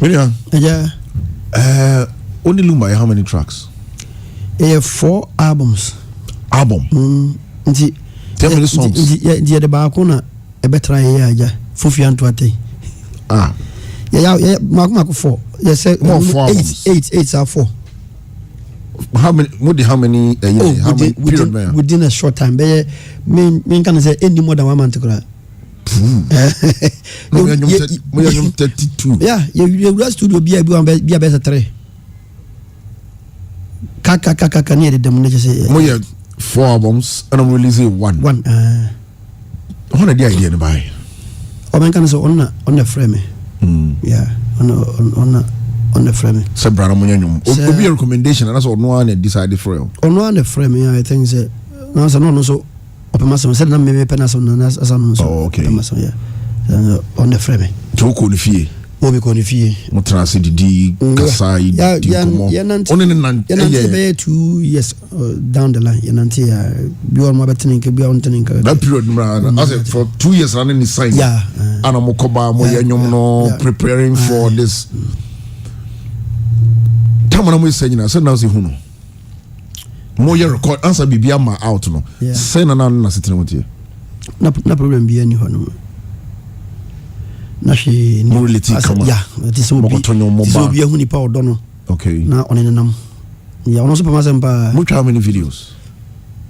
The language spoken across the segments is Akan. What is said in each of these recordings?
Yeah. Yeah. Only Lumba, how many tracks? 4 albums. Album? Tell me the songs. Yeah, the Bakuna, a better idea. Fufian to a day. Yeah, Mark 4. Yes, more 4 albums. 8 are 4. How many period within a short time? Me can say any more than 1 month. 32. Yeah, you studio be a better 3. Kaka near the demolition. 4 albums and I'm releasing one. What are the idea to buy? Or man can say on the frame. Yeah, on the frame. Sabrina Munyum. Will be a recommendation, and that's all no one decided for you. On the frame, yeah, I think that. No, so open myself, said, I'm maybe penas as I okay. Yeah, on the frame. Toko the fee. What we call the fee. Motrasi di Kasai. Yeah, 2 years down the line. Yananti, you are my betting, be on turning. That period, I said for 2 years running the sign. Yeah, and I'm Moyanyum preparing for this. I'm saying, I said, now see who no. Moya record answer be my out no. Send an sitting with you. No problem be anyone. Na she no relative come. Yeah, this will be a honey power dono. Okay. Now on in them. Yeah, on super mazamba. Which how many videos?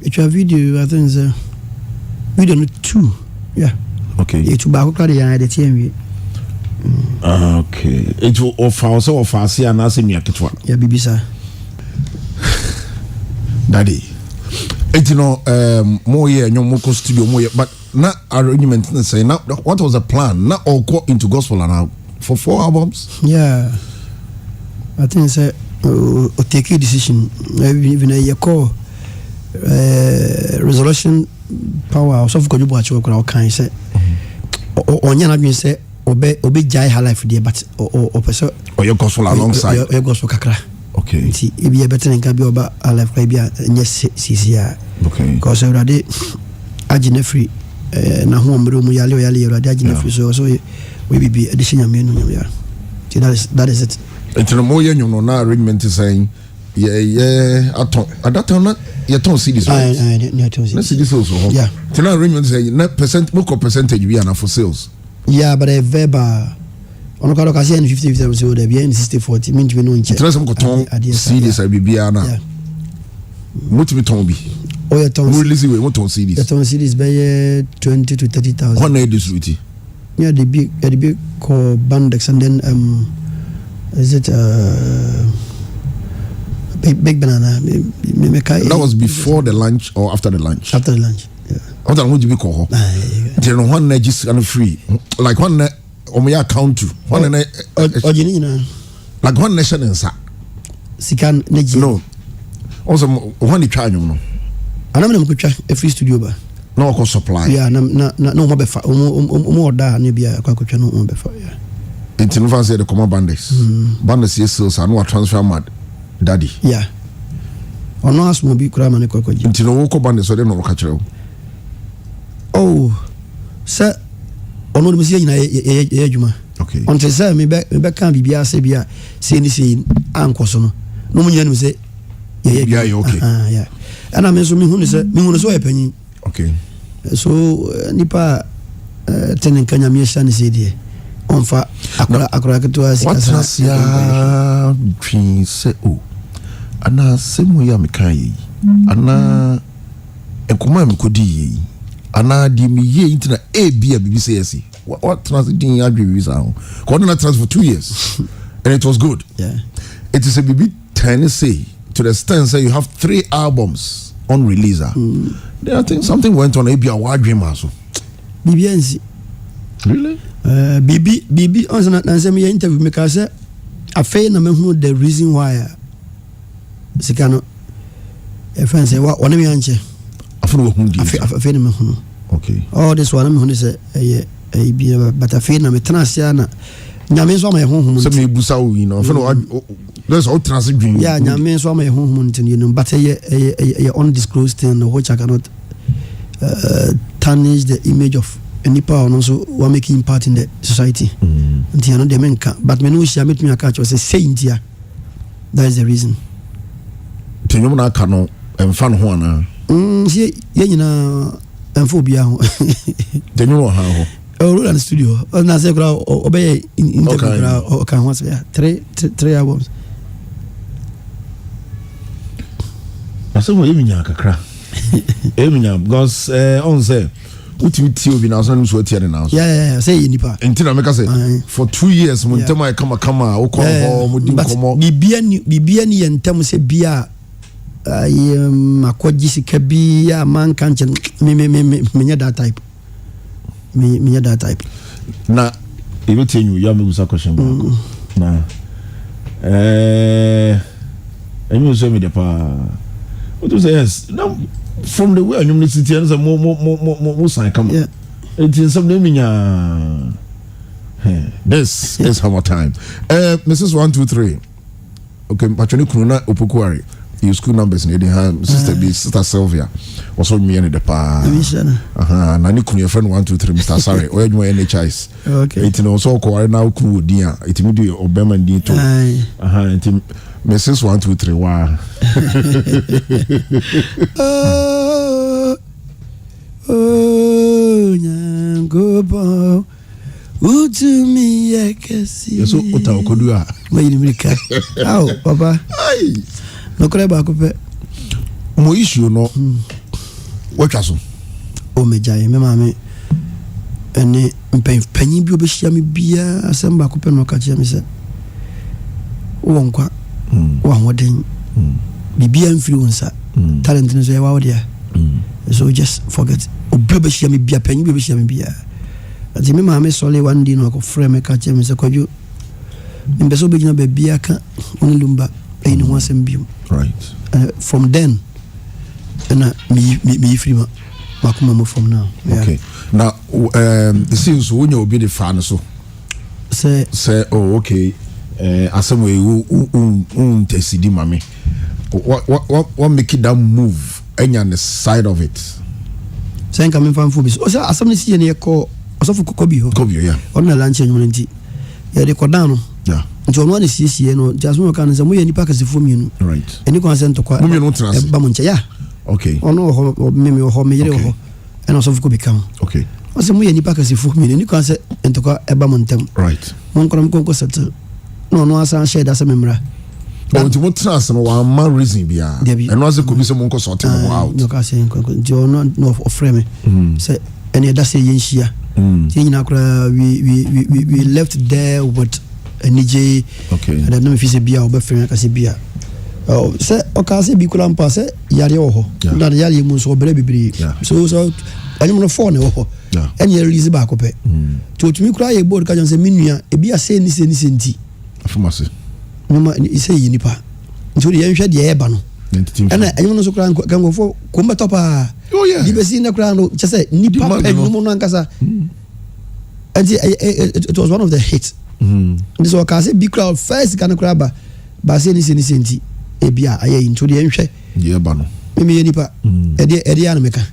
It's a video, I think video 2. Yeah. Okay. It's back the TMV. Okay. It will offer see and ask me a kitwa. Yeah, baby sir. Daddy. It's more year no more studio more but not arrangement say now what was the plan? Not all go into gospel and now for 4 albums? Yeah. I think say take a decision. Even a call resolution power so for you watch what can say. On yana say obe jai her life there but or person or your gospel alongside your gospel kakra. Okay. See, if you better than can be over a life maybe yes CCR. Okay. Because already agina free na home room yali already agina free so we be additional menu yeah. See that is it. It's no more you know now arrangement is saying yeah at that time not you don't see this right. Let's see this also. Yeah. So now arrangement say net percentage we are for sales. Yeah, but a verbal on the case 50% so there be 60-40 mean we no in check. Tell some cotton see this I be na. Yeah. What we ton be? Oh yeah, ton. Release we want to see this. The ton series by 20 to 30,000. One this route. Yeah, the big called Bandex and then is it big banana? That was before the lunch or after the lunch? After the lunch. Yeah. After the lunch, we call. There no one just kind of free, like one on my account to one like one nation and sa. Sikan no. Also, one charge no. And I'm going to a free studio bar. No cost supply. Yeah, no more befa. More da maybe a quack no more befa. Yeah. Until no say the common bandits. Bandits yes sales and no transfer mad. Daddy. Yeah. Or no ask be crime and a quack. Until no bandits so they no catch you. Oh, sir. On no missing a juma. Okay. Until sir, me back can be a sabia, saying this in Uncle Sono. No one say, yeah, okay. Yeah. And I'm assuming who is a penny. Okay. So, Nipa Tenin Kanya Miashan is here. On fa Akra to us. What's ya dream say, oh, Anna Semuya Mikai, Anna Enkumam Kodi. Ana di mi ye internet a b a BBC what transiting agree visa coordinate transfer for 2 years and it was good. Yeah, it is a BB Tennessee to the extent that you have 3 albums on release. Then I think something went on a wide dream also. BBNC really BB on answer me interview because I fail na me who the reason why Sikano a friend say what one me anche okay. Oh, this one I'm say but I feel na me transia na nyame so my honhom so me busa you know there's all transit dream yeah nyame so my honhom you know but a undisclosed thing which I cannot tarnish the image of nipa also were making part in the society. Until no demenka, but me no share meet me a catch was say India. That is the reason. Tinyumna kano emfan ho ana. Ye nyina emphobia ho. Tinyumna ha ho. Oh, in the studio. Na say kra obey in the kra o kan ho say 3 albums. Aso mo yeminya kakra. Yeminya because on say utimi ti obi na so nso tie na so. Yeah, say nipa. Entina make say for 2 years mo ntema e kama o ko ho mo di komo. Bibia ni ntem say bia akwaji sika bia man kan chen me that type. Me that type. Na ebe tenyu ya me gusa question ba. Na enyu so me de pa. What do you say? Yes. Now, from the way I'm going to sit here, more sign come. Yeah. It is something. This is our time. Mrs. 123. Okay, Patroni Kuna Upukwari. Your school numbers in the sister Sylvia. Also, me and the pa. Nani Kuna friend 123, Mr. Sorry. Or you NHS. Okay. It also called now cool, dear. It may do Obama and D2. Mrs. 123 wow. Go bo. Utu mi yakasi. Yeso ota okodua. Why you make How, papa? Ai. No kore ba ko pe. Mo issue no. Watcha so. O me jai me mama. Ene mpanyi bi obehia me bia asem ba ko pe no ka chia me se. Wo nkwa. Wa hoden. Bibia influencer. Talent no so ya wa dia. So just forget. Obehia me bia panyi bi obehia me bia. Ati me mama sole one day no ko frame ka chia me se kwaju. Mbeso be gina be bia ka Daddy Lumba e ni ho asem biom. Right. From then and me free ma from now. Yeah. Okay. Now it seems when you be the fan so say oh okay asem we tesidi mame what make it that move any on the side of it saying coming from Fubis o say asem ni see ne ko osofu kokobi ho yeah on na lunch nyum nti ya de ko down yeah nti ono na sie no just mo kan say mo ye nipa kasi fo mienu right eni ko say to kwa mo mienu trans ba mo nche ya okay ono ho me ho me yere ho ena osofu kobi kam okay o say mo ye nipa kasi fo mienu eni ko say to kwa e ba mo ntem right mo nkrom ko settle no asa share da say memra but mo trans no one man reason bia eno ase ko bi say mo nko sort no out no ka say nko no of frame say eni da say yenhia na we left there with a NJ. Okay. And then if you say bia or friend ka say bia. Oh, say o ka say bi kula mpa say yare ho. Na yare mu so bere bibiri. So anyi mo phone ho. Any release ba ko pe. To tumi kula ye board ka jan say minua e bia say ni senti. Afumase. Mama say yinipa. Nti ye nhwe de e ba no. Ana anyi mo so kula kan go fo ko mba topa. Oh yeah. Di besi na kula no just say nipa pe no mo no ankasa. And it was one of the hits. This was I say big crowd first kind of crowd but say ni senti e bia aye into the nhwe ye ba no me ye nipa e de an meka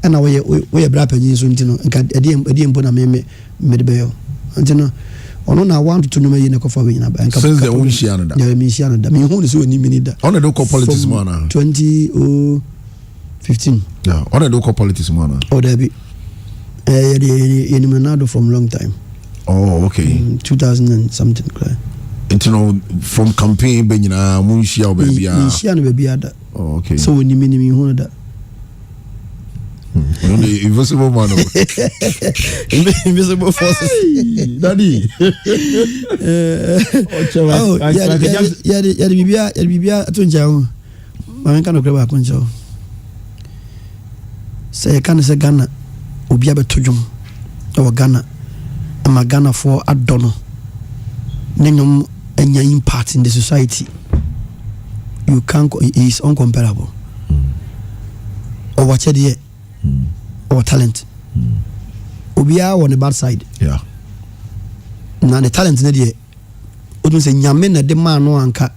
na we bra panyin so ntino nka e de mbo na me de be yo ntino ono na want to no me ye ne kofa we nyina ba nka since the one share na ya me share na me hu ne so ni mini da on the politics mo na 2015 yeah on the politics mo na oh there be ye ni menado from long time. Oh, okay. 2000 and something. You know, from campaign, be na munshia baby. Munshia no baby ada. Oh, okay. So when you mean me who that? Invisible man. Invisible forces. Daddy. Oh, ya bibia atunja ho. Ma nka no kreba akunja ho. Say kan se Ghana obi abetodwom. O Ghana. I'm a Ghana for Adono. Nenyom enya impact in the society. You can't. He is incomparable. Or watch it or talent. Obia on the bad side. Yeah. Now the talent na die. Odun se nyame na de man no anka.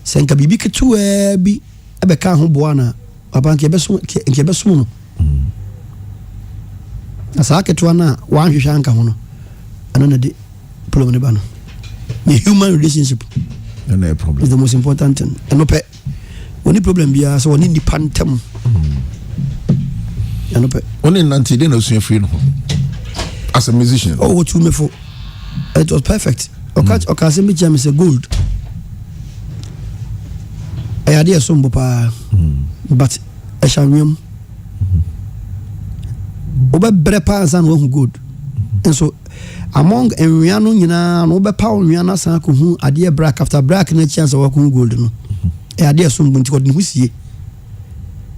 Se nka bibi ketu bi ebe ka ho boa na papa nke beso no. asa ketewa na wan hwehwe anka ho no ano na de problem ne ba no the human relationship and a problem is the most important thing and no pe only problem bia so oni nipa ntem and no pe only nanti dey no so free no as a musician. Oh, what you me for it was perfect. Okay, say me jam is a gold. I had a sombo pa but a shamium oba brepa san wo good. And so among enwiano nyina no be pa onwiana san ko hu ade break after break na chance wo ko gold no. I had a sombo nti ko ni husie.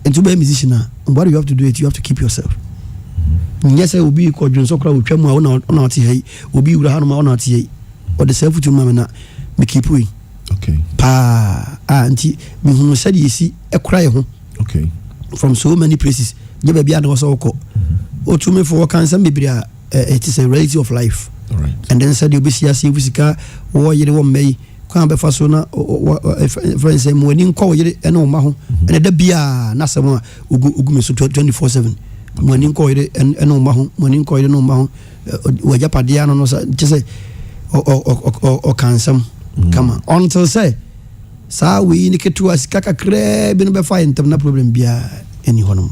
And to be a musician, what you have to do it, you have to keep yourself. Yes, I will be called John Socra with Chemo or not here, will be Rahama or not here, or the self to Mamma, me keep we. Okay. Pa, auntie, me who said you see a cry home. Okay. From so many places, you may be an also call. Or to me for cancer, maybe it is a reality of life. All right. And then said you be see a Visica, or you won't may. Come be fasona friends say morning call you and no maho and the bia nasama ugu so 24/7 morning call you and no maho morning call you no maho we japadia no so just say or cansam come on until say sa we ni ketu asika kakra bi no be fa intem na problem bia any honum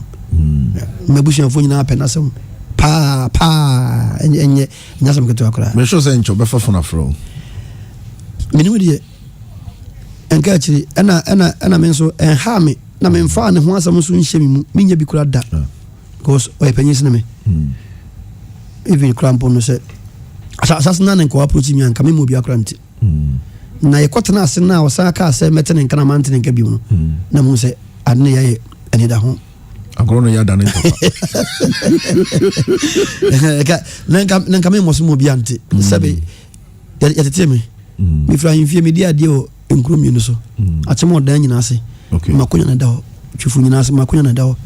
mabushan fo nyina penasam pa enye nyasam ketu akra me sure say ncho be fa fona fro minu de enka achiri ana men so en ha me na men fa ne ho asam so nhye mi mu minya bi kura da because o epenyi ne me even crampo no se asas na nko approach mi anka me mu bi akra nti na ye kwatena ase na o sa ka se metene nka na mantene nka bi mu na mu se adne ye eni da ho agro no ya da ne nka me mo so mu bi ante sabe ya tete me mi fra himfie me dia de o enkro mi no so achemo dan nyina ase makonya na da ho twifu nyina ase makonya na da ho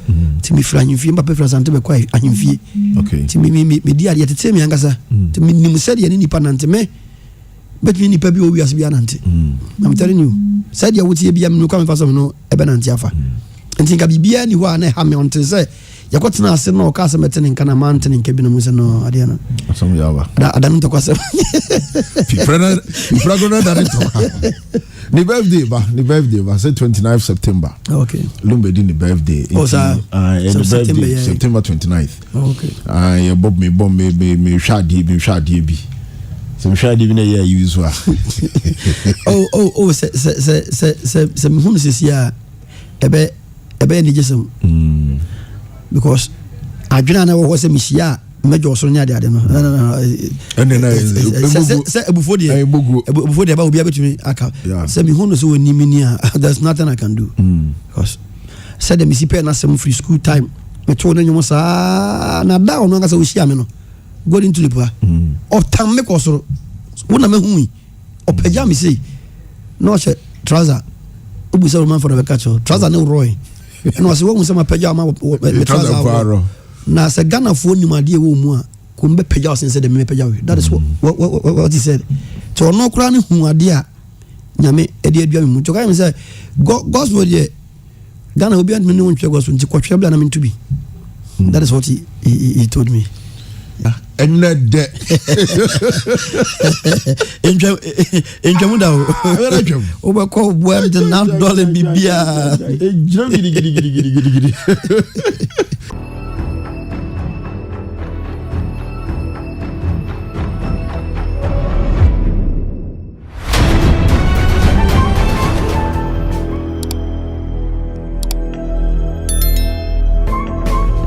ti mi fra himfie mba pe fra sante be kwa ahimfie ti mi dia de tete me angasa ti mi nim said ye ni nipa nante me bet mi nipa bi o wi ase bi anante I'm telling you said ye wuti bi am no kwa me fa so no e be nante afa enti ka bibia ni ho na ha me onte say yakotena ase no ka ase metene nka na mantene nka bi no mu se no ade na asom yawa ada no to kwase If gonna da ni birthday ba say 29th September. Okay. Lumba di ni birthday. Oh sir. September 29th. Okay. Ya bob me shadi bi. So shadi bi na ya use wa. Oh se me hunu se sia ebe ni jesem. Because adwena na wo se mihia mejo so nya ade no say Obofour dey ba obi abetumi aka say me hono so woni mini there's nothing I can do because said the misipe na some free school time me to na nyumo sa na da ono anga say wo hia me no go into the poa of time me ko so wona me hu o peja me say no che trouser obu say man for the catch trouser no roy no say wo say ma peja ma trouser na se Ghana fo nimade wo mu a ko mbe peja sense de me peja we that is what he said to no kura ne hu ade a nyame e de adua me mu to kai me say gospel de Ghana obi an me no ntwe gospel nti kwatwe bla na me ntubi that is what he told me and de enjamu da o ba ko bo de na dollar bibia gidi